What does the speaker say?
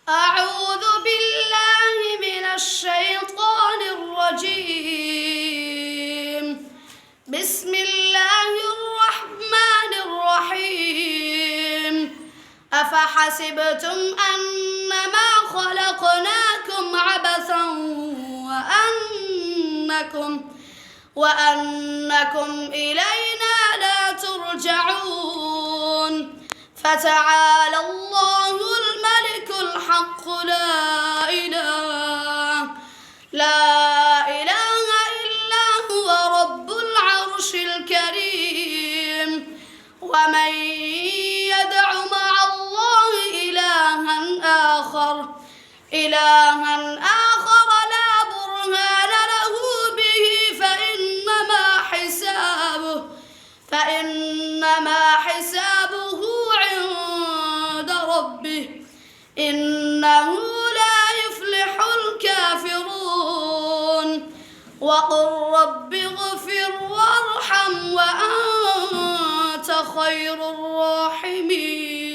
أعوذ بالله من الشيطان الرجيم. بسم الله الرحمن الرحيم. أفحسبتم أنما خلقناكم عبثا وأنكم إلينا لا ترجعون. فتعالى الله الملك الحق لا إله إلا هو رب العرش الكريم. ومن يدع مع الله إلها آخر لا برهان له به فإنما حسابه عند ربه إنه لا يفلح الكافرون. وقل رب اغفر وارحم وأنت خير الراحمين.